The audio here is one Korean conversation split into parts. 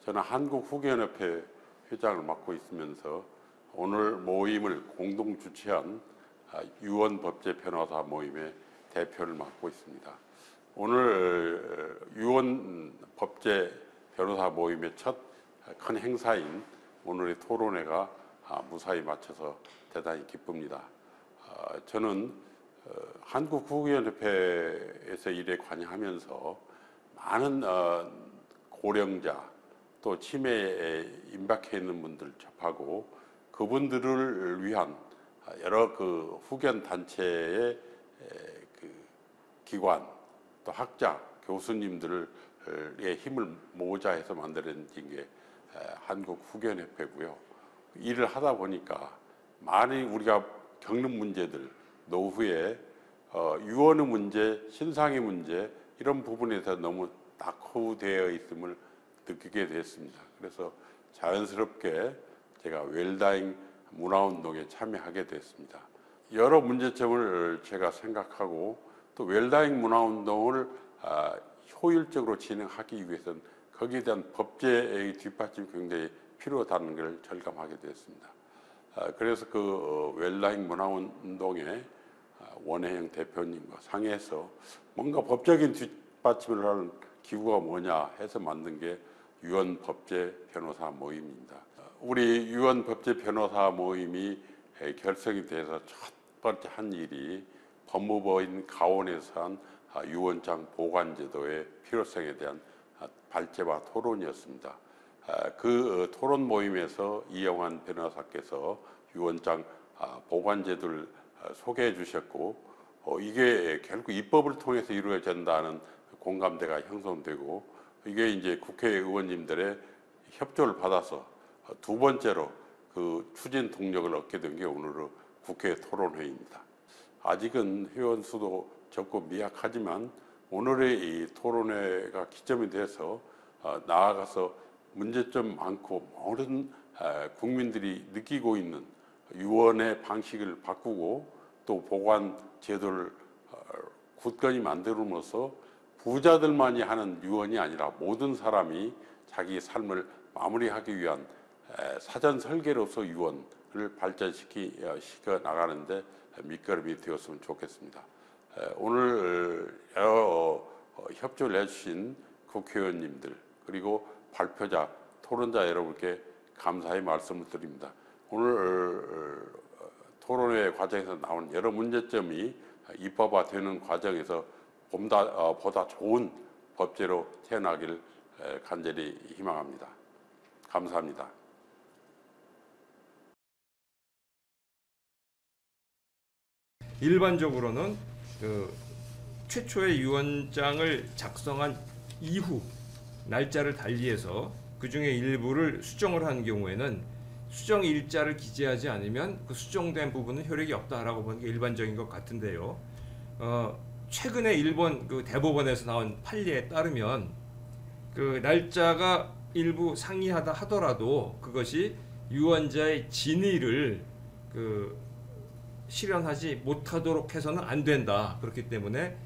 저는 한국후견협회 회장을 맡고 있으면서 오늘 모임을 공동 주최한 유언법제 변호사 모임의 대표를 맡고 있습니다. 오늘 유언법제 변호사 모임의 첫 큰 행사인 오늘의 토론회가 무사히 마쳐서 대단히 기쁩니다. 저는 한국후견협회에서 일에 관여하면서 많은 고령자 또 치매에 임박해 있는 분들 접하고 그분들을 위한 여러 후견 단체의 기관 또 학자 교수님들의 힘을 모으자 해서 만들어진 게 한국후견협회고요. 일을 하다 보니까 많이 우리가 겪는 문제들, 노후에 유언의 문제, 신상의 문제 이런 부분에서 너무 낙후되어 있음을 느끼게 됐습니다. 그래서 자연스럽게 제가 웰다잉 문화운동에 참여하게 됐습니다. 여러 문제점을 제가 생각하고 또 웰다잉 문화운동을 효율적으로 진행하기 위해서는 거기에 대한 법제의 뒷받침이 굉장히 필요하다는 걸 절감하게 됐습니다. 그래서 웰다잉 문화운동의 원혜영 대표님과 상의해서 뭔가 법적인 뒷받침을 하는 기구가 뭐냐 해서 만든 게 유언법제 변호사 모임입니다. 우리 유언법제 변호사 모임이 결성이 돼서 첫 번째 한 일이 법무부인 가원에서 한 유언장 보관제도의 필요성에 대한 발제와 토론이었습니다. 그 토론 모임에서 이영환 변호사께서 유언장 보관제도를 소개해 주셨고 이게 결국 입법을 통해서 이루어진다는 공감대가 형성되고 이게 이제 국회의원님들의 협조를 받아서 두 번째로 그 추진 동력을 얻게 된 게 오늘의 국회 토론회입니다. 아직은 회원 수도 적고 미약하지만 오늘의 이 토론회가 기점이 돼서 나아가서 문제점 많고 모든 국민들이 느끼고 있는 유언의 방식을 바꾸고 또 보관 제도를 굳건히 만들므로써 부자들만이 하는 유언이 아니라 모든 사람이 자기 삶을 마무리하기 위한 사전 설계로서 유언을 발전시켜 나가는데 밑거름이 되었으면 좋겠습니다. 오늘 여러 협조를 해주신 국회의원님들 그리고 발표자, 토론자 여러분께 감사의 말씀을 드립니다. 오늘 토론회 과정에서 나온 여러 문제점이 입법화되는 과정에서 보다 좋은 법제로 태어나길 간절히 희망합니다. 감사합니다. 일반적으로는 최초의 유언장을 작성한 이후 날짜를 달리해서 그 중에 일부를 수정을 한 경우에는 수정 일자를 기재하지 않으면 그 수정된 부분은 효력이 없다라고 보는 게 일반적인 것 같은데요. 최근에 일본 그 대법원에서 나온 판례에 따르면 그 날짜가 일부 상이하다 하더라도 그것이 유언자의 진위를 실현하지 못하도록 해서는 안 된다. 그렇기 때문에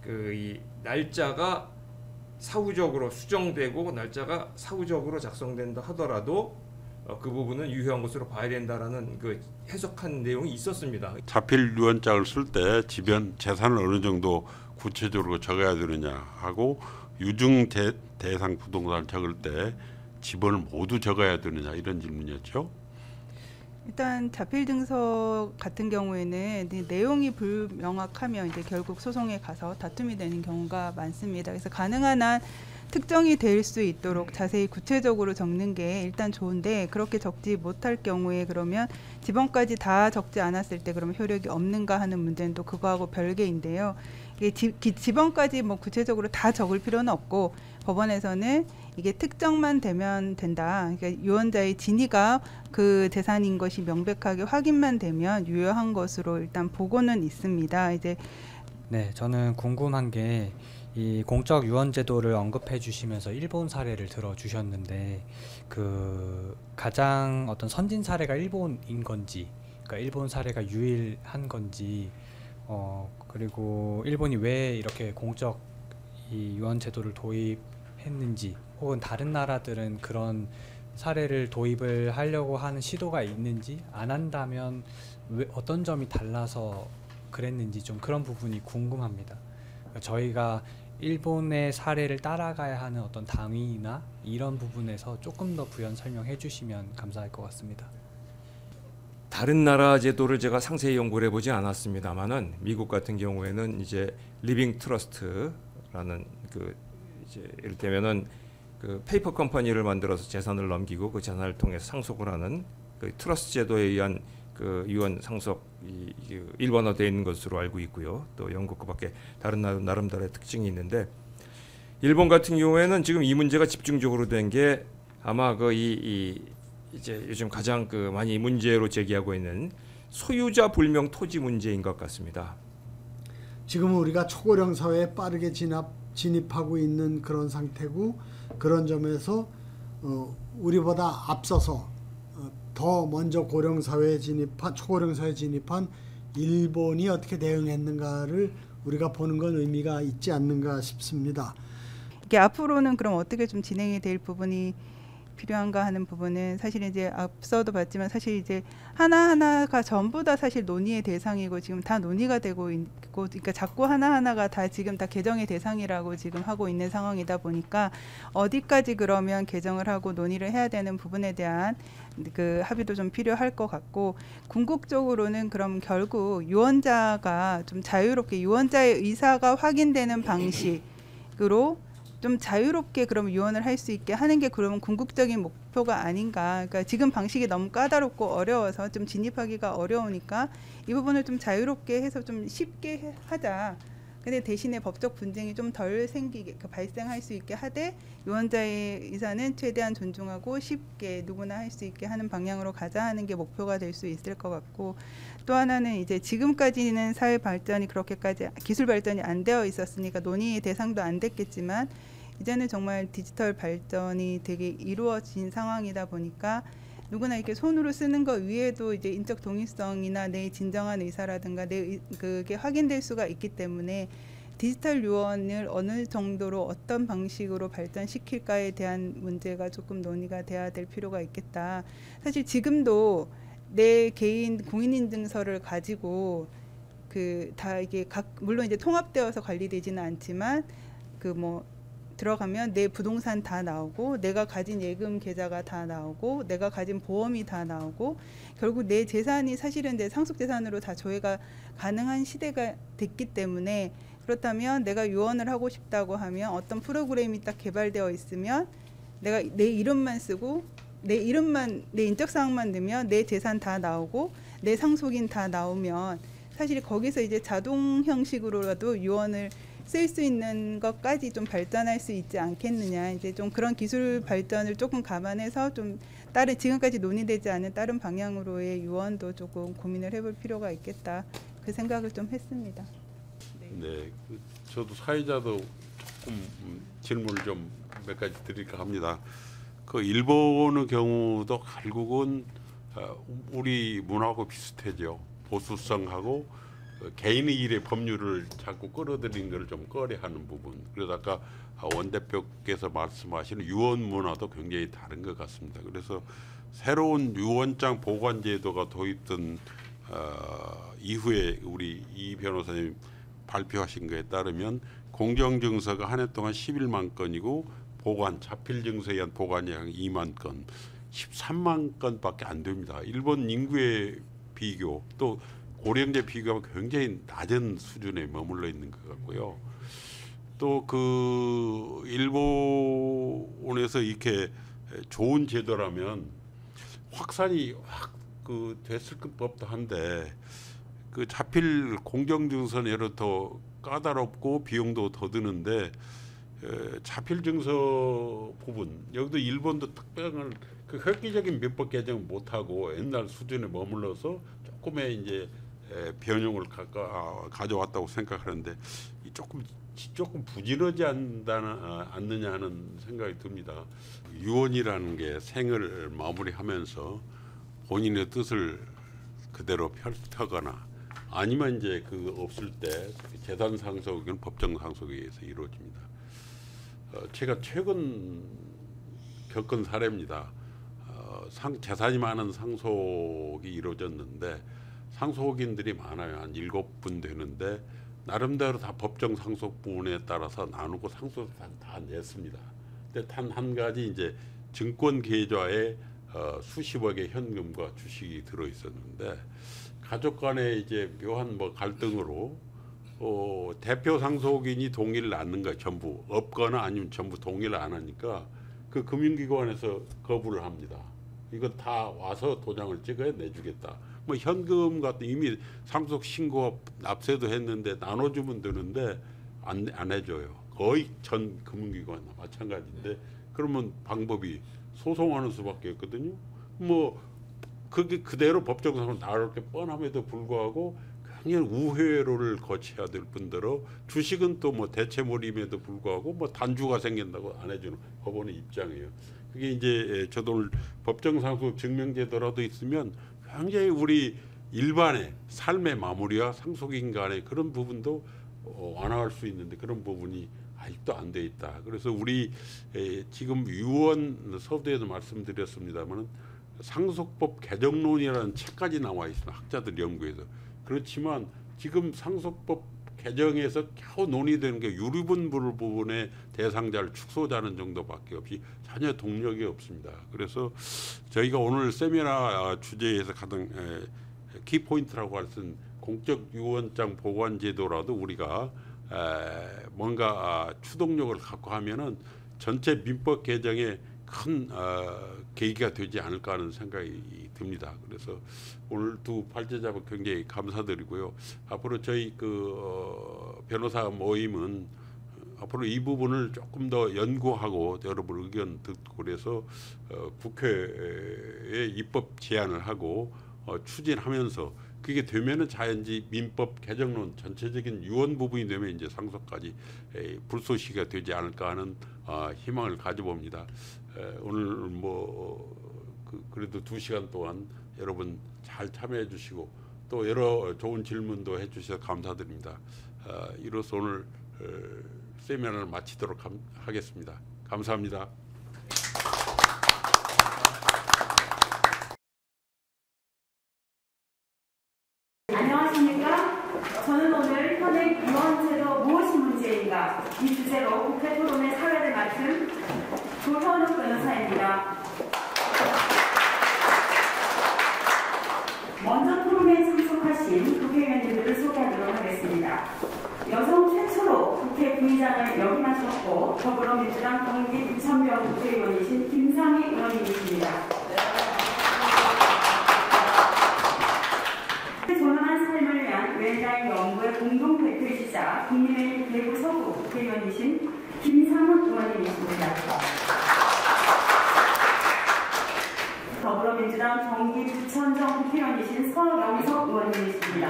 이 날짜가 사후적으로 수정되고 날짜가 사후적으로 작성된다 하더라도 그 부분은 유효한 것으로 봐야 된다라는 그 해석한 내용이 있었습니다. 자필 유언장을 쓸 때 지변 재산을 어느 정도 구체적으로 적어야 되느냐 하고 유증 대상 부동산을 적을 때 지번을 모두 적어야 되느냐 이런 질문이었죠. 일단 자필 증서 같은 경우에는 내용이 불명확하면 이제 결국 소송에 가서 다툼이 되는 경우가 많습니다. 그래서 가능한 한 특정이 될 수 있도록 자세히 구체적으로 적는 게 일단 좋은데 그렇게 적지 못할 경우에 그러면 지번까지 다 적지 않았을 때 그러면 효력이 없는가 하는 문제는 또 그거하고 별개인데요. 이게 지번까지 뭐 구체적으로 다 적을 필요는 없고 법원에서는 이게 특정만 되면 된다. 그러니까 유언자의 진위가 그 재산인 것이 명백하게 확인만 되면 유효한 것으로 일단 보고는 있습니다. 이제 네, 저는 궁금한 게 이 공적 유언 제도를 언급해 주시면서 일본 사례를 들어 주셨는데 그 가장 어떤 선진 사례가 일본인 건지, 그러니까 일본 사례가 유일한 건지, 그리고 일본이 왜 이렇게 공적 이 유언 제도를 도입해 했는지 혹은 다른 나라들은 그런 사례를 도입을 하려고 하는 시도가 있는지 안 한다면 어떤 점이 달라서 그랬는지 좀 그런 부분이 궁금합니다. 그러니까 저희가 일본의 사례를 따라가야 하는 어떤 당위나 이런 부분에서 조금 더 부연 설명해 주시면 감사할 것 같습니다. 다른 나라 제도를 제가 상세히 연구를 해보지 않았습니다만은 미국 같은 경우에는 이제 리빙 트러스트라는 그 이제 이를테면은 그 페이퍼 컴퍼니를 만들어서 재산을 넘기고 그 재산을 통해서 상속을 하는 그 트러스트 제도에 의한 그 유언 상속이 일본화되어 있는 것으로 알고 있고요. 또 영국 그밖에 다른 나름대로의 특징이 있는데 일본 같은 경우에는 지금 이 문제가 집중적으로 된 게 아마 그 이제 요즘 가장 그 많이 문제로 제기하고 있는 소유자 불명 토지 문제인 것 같습니다. 지금은 우리가 초고령 사회에 빠르게 진입하고 있는 그런 상태고 그런 점에서 우리보다 앞서서 더 먼저 고령 사회에 초고령 사회에 진입한 일본이 어떻게 대응했는가를 우리가 보는 건 의미가 있지 않는가 싶습니다. 이게 앞으로는 그럼 어떻게 좀 진행이 될 부분이 필요한가 하는 부분은 사실 이제 앞서도 봤지만 사실 이제 하나하나가 전부 다 사실 논의의 대상이고 지금 다 논의가 되고 있고 그러니까 자꾸 하나하나가 다 지금 다 개정의 대상이라고 지금 하고 있는 상황이다 보니까 어디까지 그러면 개정을 하고 논의를 해야 되는 부분에 대한 그 합의도 좀 필요할 것 같고 궁극적으로는 그럼 결국 유언자가 좀 자유롭게 유언자의 의사가 확인되는 방식으로 좀 자유롭게 그럼 유언을 할 수 있게 하는 게 그러면 궁극적인 목표가 아닌가. 그러니까 지금 방식이 너무 까다롭고 어려워서 좀 진입하기가 어려우니까 이 부분을 좀 자유롭게 해서 좀 쉽게 하자. 근데 대신에 법적 분쟁이 좀 덜 생기게 발생할 수 있게 하되 유언자의 의사는 최대한 존중하고 쉽게 누구나 할 수 있게 하는 방향으로 가자 하는 게 목표가 될 수 있을 것 같고 또 하나는 이제 지금까지는 사회 발전이 그렇게까지 기술 발전이 안 되어 있었으니까 논의의 대상도 안 됐겠지만 이제는 정말 디지털 발전이 되게 이루어진 상황이다 보니까 누구나 이렇게 손으로 쓰는 것 위에도 이제 인적 동의성이나 내 진정한 의사라든가 그게 확인될 수가 있기 때문에 디지털 유언을 어느 정도로 어떤 방식으로 발전시킬까에 대한 문제가 조금 논의가 돼야 될 필요가 있겠다. 사실 지금도 내 개인 공인인증서를 가지고 그 다 이게 물론 이제 통합되어서 관리되지는 않지만 그 뭐 들어가면 내 부동산 다 나오고 내가 가진 예금 계좌가 다 나오고 내가 가진 보험이 다 나오고 결국 내 재산이 사실은 내 상속 재산으로 다 조회가 가능한 시대가 됐기 때문에 그렇다면 내가 유언을 하고 싶다고 하면 어떤 프로그램이 딱 개발되어 있으면 내가 내 이름만 쓰고 내 인적사항만 넣으면 내 재산 다 나오고 내 상속인 다 나오면 사실 거기서 이제 자동 형식으로라도 유언을 쓸 수 있는 것까지 좀 발전할 수 있지 않겠느냐. 이제 좀 그런 기술 발전을 조금 감안해서 좀 다른 지금까지 논의되지 않은 다른 방향으로의 유언도 조금 고민을 해볼 필요가 있겠다. 그 생각을 좀 했습니다. 네, 저도 사회자도 조금 질문을 좀 몇 가지 드릴까 합니다. 그 일본의 경우도 결국은 우리 문화하고 비슷하죠. 보수성하고 개인의 일에 법률을 자꾸 끌어들이는 걸 좀 꺼려하는 부분. 그래서 아까 원 대표께서 말씀하시는 유언 문화도 굉장히 다른 것 같습니다. 그래서 새로운 유언장 보관 제도가 도입된 이후에 우리 이 변호사님 발표하신 거에 따르면 공정증서가 한 해 동안 11만 건이고 자필증서에 의한 보관이 한 2만 건, 13만 건밖에 안 됩니다. 일본 인구의 비교 또 고령자 비교하면 굉장히 낮은 수준에 머물러 있는 것 같고요. 또 그 일본에서 이렇게 좋은 제도라면 확산이 확 됐을 법도 한데 그 자필 공정증서는 예를 더 까다롭고 비용도 더 드는데 자필증서 부분 여기도 일본도 특별한 그 획기적인 민법 개정을 못하고 옛날 수준에 머물러서 조금의 이제 변형을 가져왔다고 생각하는데 조금 부진하지 않느냐 하는 생각이 듭니다. 유언이라는 게 생을 마무리하면서 본인의 뜻을 그대로 펼쳐거나 아니면 이제 그 없을 때 재산 상속은 법정 상속에 의해서 이루어집니다. 제가 최근 겪은 사례입니다. 재산이 많은 상속이 이루어졌는데 상속인들이 많아요. 한 7분 되는데 나름대로 다 법정 상속 부분에 따라서 나누고 상속 다 냈습니다. 근데 단 한 가지 이제 증권 계좌에 수십억의 현금과 주식이 들어 있었는데 가족 간에 이제 묘한 뭐 갈등으로 대표 상속인이 동의를 않는 거예요. 전부 없거나 아니면 전부 동의를 안 하니까 그 금융기관에서 거부를 합니다. 이거 다 와서 도장을 찍어야 내주겠다. 뭐 현금 같은 이미 상속 신고 납세도 했는데 나눠주면 되는데 안 해줘요. 거의 전 금융기관 마찬가지인데 그러면 방법이 소송하는 수밖에 없거든요. 뭐 그게 그대로 법정상으로 나올 게 뻔함에도 불구하고 굉장히 우회로를 거쳐야 될 뿐더러 주식은 또 뭐 대체몰임에도 불구하고 뭐 단주가 생긴다고 안 해주는 법원의 입장이에요. 그게 이제 저도 오늘 법정상속 증명제도라도 있으면 굉장히 우리 일반의 삶의 마무리와 상속인 간의 그런 부분도 완화할 수 있는데 그런 부분이 아직도 안 돼 있다. 그래서 우리 지금 유언 서두에도 말씀드렸습니다만 상속법 개정론이라는 책까지 나와 있습니다. 학자들 연구에서. 그렇지만 지금 상속법 개정에서 겨우 논의되는 게 유류분 부분의 대상자를 축소자는 정도밖에 없이 전혀 동력이 없습니다. 그래서 저희가 오늘 세미나 주제에서 가장 키포인트라고 할 수 있는 공적 유언장 보관 제도라도 우리가 뭔가 추동력을 갖고 하면은 전체 민법 개정에 큰 계기가 되지 않을까 하는 생각이 듭니다. 그래서 오늘 두 발제자분 굉장히 감사드리고요. 앞으로 저희 변호사 모임은 앞으로 이 부분을 조금 더 연구하고 여러분 의견 듣고 그래서 국회에 입법 제안을 하고 추진하면서 그게 되면은 자연지 민법 개정론 전체적인 유언 부분이 되면 이제 상속까지 불소시가 되지 않을까 하는 희망을 가져봅니다. 오늘 그래도 2시간 동안 여러분 잘 참여해 주시고 또 여러 좋은 질문도 해 주셔서 감사드립니다. 이로써 오늘 세미나를 마치도록 하겠습니다. 감사합니다. 안녕하십니까? 저는 오늘 현행 유언제도 무엇이 문제인가 이 주제로 국회 토론의 사회를 맡은 조현욱 변호사입니다. 먼저 토론에 참석하신 국회의원님들을 소개하도록 하겠습니다. 여성 최초로 국회 부의장을 역임하셨고 더불어민주당 경기 부천병 국회의원이신 김상희 의원님이십니다. 존엄한 삶을 위한 웰다인 연구의 공동 대표이시자 국민의힘 대구 서구 국회의원이신 김상훈 의원님이십니다. 더불어민주당 경기 부천정 국회의원이신 서영석 의원님이십니다.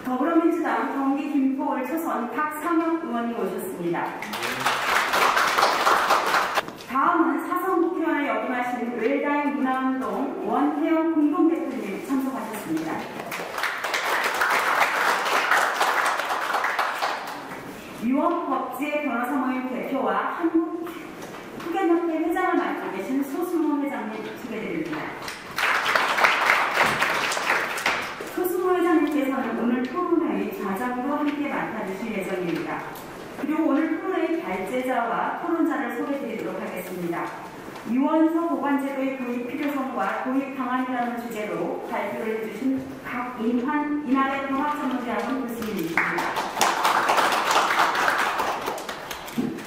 더불어민주당 경기 김포 월초선 박상혁 의원님 오셨습니다. 다음은 사성 국회의원을 역임하신 웰다인 문화운동 원태영 공동대표님 참석하셨습니다. 유언법제 변호사 모임 대표와 한국후견협회 회장을 맡고 계신 소수모 회장님 소개드립니다. 소수모 회장님께서는 오늘 토론회의 좌장도 함께 맡아주실 예정입니다. 그리고 오늘 토론의 발제자와 토론자를 소개드리도록 하겠습니다. 유언서 보관제도의 도입 필요성과 도입 방안이라는 주제로 발표를 해주신 박인환 이날의 통합전문대학원 교수님이십니다.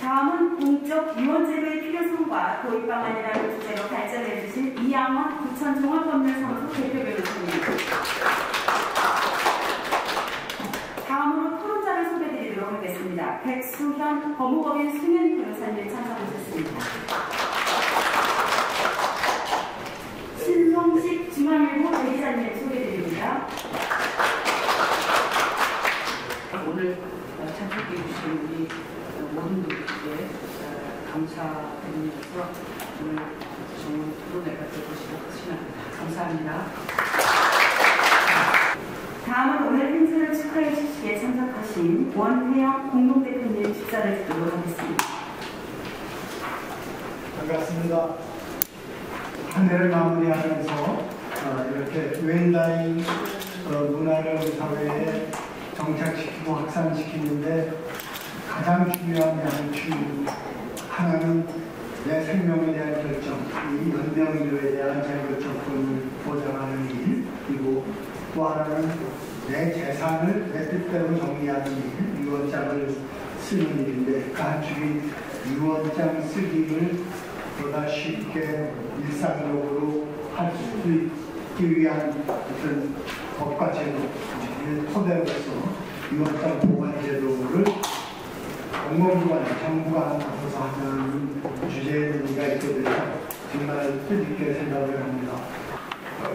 다음은 공적 유언제도의 필요성과 도입 방안이라는 주제로 발제를 해주신 이양원 부천종합법률사무소 대표 변호사입니다. 다음으로 토론자를 소개드리도록 하겠습니다. 백수현 법무법인 승윤 변호사님 참석하셨습니다. 신성식 중앙일보 대기자님 소개드립니다. 오늘 참석해 주신 우리 모든 분들께 감사드리면서 오늘 좋은 토론회가 되시고 확신합니다. 감사합니다. 다음은 오늘 행사를 축하해 주시기에 참석하신 대표님, 원혜영 공동대표님 축사를 듣도록 하겠습니다. 반갑습니다. 한 해를 마무리하면서 이렇게 웰다잉 문화를 우리 사회에 정착시키고 확산시키는데 가장 중요한 하나는 내 생명에 대한 결정, 이 연명인류에 대한 자율결정권을 보장하는 일, 그리고 또 하나는 내 재산을 내 뜻대로 정리하는 일, 유언장을 쓰는 일인데 그 한축이 유언장 쓰기를 보다 쉽게 일상적으로 할 수 있기 위한 어떤 법과 제도, 토대로서 유언장 보관 제도를 공무원기관, 정부가 나서서 하는 주제의 의미가 있게 돼서 정말 뜻있게 생각을 합니다.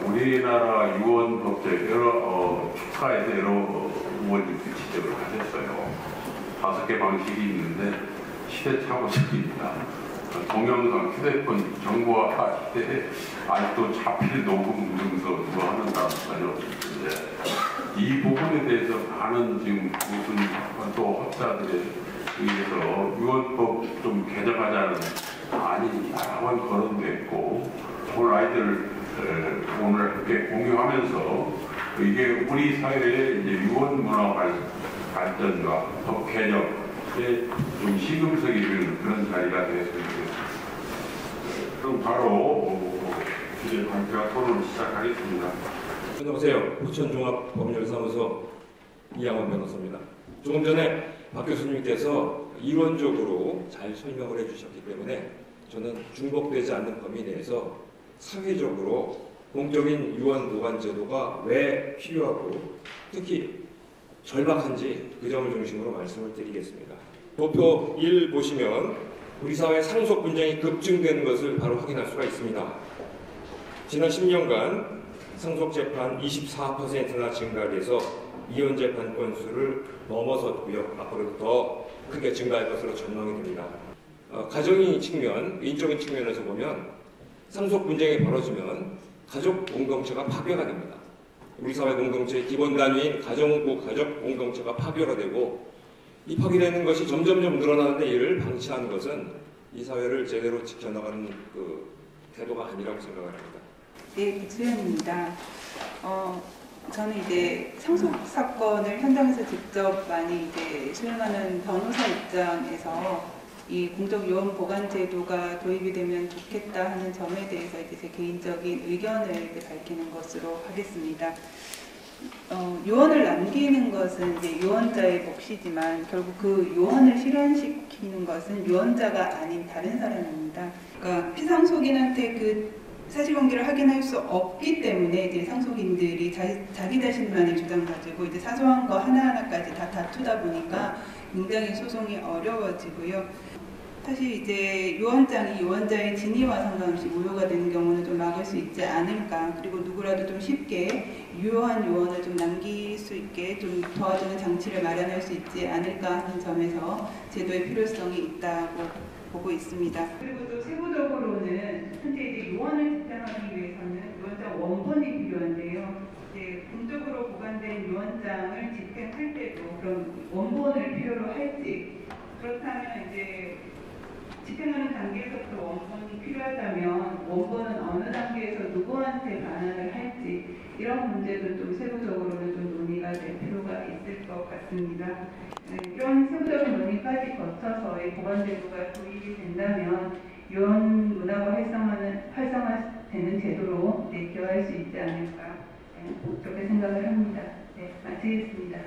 우리나라 유언법제 축하에서 여러 의원님들이 지적을 하셨어요. 5개 방식이 있는데 시대착오적입니다. 동영상, 휴대폰 정보화 시대에 아직도 자필 녹음 문서 누가 하는 사람까지 없는데 이 부분에 대해서 많은 지금 무슨 또 학자들에 의해서 유언법 좀 개정하자는 안이 여러 번 거론됐고 오늘 아이들 오늘 함께 공유하면서 이게 우리 사회의 이제 유언 문화 발전과 법 개정에 좀 시금석이 되는 그런 자리가 되었으면 좋겠습니다. 그럼 바로 주제 관계와 토론을 시작하겠습니다. 안녕하세요. 부천종합법률사무소 이양원 변호사입니다. 조금 전에 박 교수님께서 이론적으로 잘 설명을 해주셨기 때문에 저는 중복되지 않는 범위 내에서 사회적으로 공적인 유언 보관 제도가 왜 필요하고 특히 절박한지 그 점을 중심으로 말씀을 드리겠습니다. 도표 1 보시면 우리 사회 상속 분쟁이 급증되는 것을 바로 확인할 수가 있습니다. 지난 10년간 상속 재판 24%나 증가를 해서 이혼 재판 건수를 넘어섰고요. 앞으로도 더 크게 증가할 것으로 전망이 됩니다. 가정의 측면, 인적인 측면에서 보면 상속 분쟁이 벌어지면 가족 공동체가 파괴가 됩니다. 우리 사회 공동체의 기본 단위인 가정부, 가족 공동체가 파괴가 되고 이 파괴되는 것이 점점점 늘어나는데 이를 방치하는 것은 이 사회를 제대로 지켜나가는 그 태도가 아니라고 생각을 합니다. 네, 백수연입니다. 저는 이제 상속 사건을 현장에서 직접 많이 이제 수행하는 변호사 입장에서 이 공적 유언 보관 제도가 도입이 되면 좋겠다 하는 점에 대해서 이제 제 개인적인 의견을 이제 밝히는 것으로 하겠습니다. 유언을 남기는 것은 이제 유언자의 몫이지만 결국 그 유언을 실현시키는 것은 유언자가 아닌 다른 사람입니다. 그러니까 피상속인한테 그 사실관계를 확인할 수 없기 때문에 이제 상속인들이 자기 자신만의 주장 가지고 이제 사소한 거 하나하나까지 다 다투다 보니까 굉장히 소송이 어려워지고요. 사실 이제 유언장이 유언자의 진위와 상관없이 무효가 되는 경우는 좀 막을 수 있지 않을까. 그리고 누구라도 좀 쉽게 유효한 유언을 좀 남길 수 있게 좀 도와주는 장치를 마련할 수 있지 않을까 하는 점에서 제도의 필요성이 있다고 보고 있습니다. 그리고 또 세부적으로는 현재 이제 유언을 집행하기 위해서는 유언장 원본이 필요한데요. 이제 공적으로 보관된 유언장을 집행할 때도 그럼 원본을 필요로 할지, 그렇다면 이제 집행하는 단계에서부터 원본이 필요하다면 원본은 어느 단계에서 누구한테 반환을 할지 이런 문제도 좀 세부적으로는 좀 논의가 될 필요가 있을 것 같습니다. 이런 세부적인 논의까지 거쳐서 이 보관제도가 도입이 된다면 유언 문화가 활성화되는 제도로 기여할 수 있지 않을까 그렇게 생각을 합니다. 네, 마치겠습니다.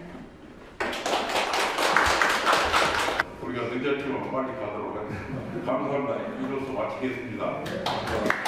우리가 늦었지만 빨리 가도록 하겠습니다. 감사합니다. 이로써 마치겠습니다.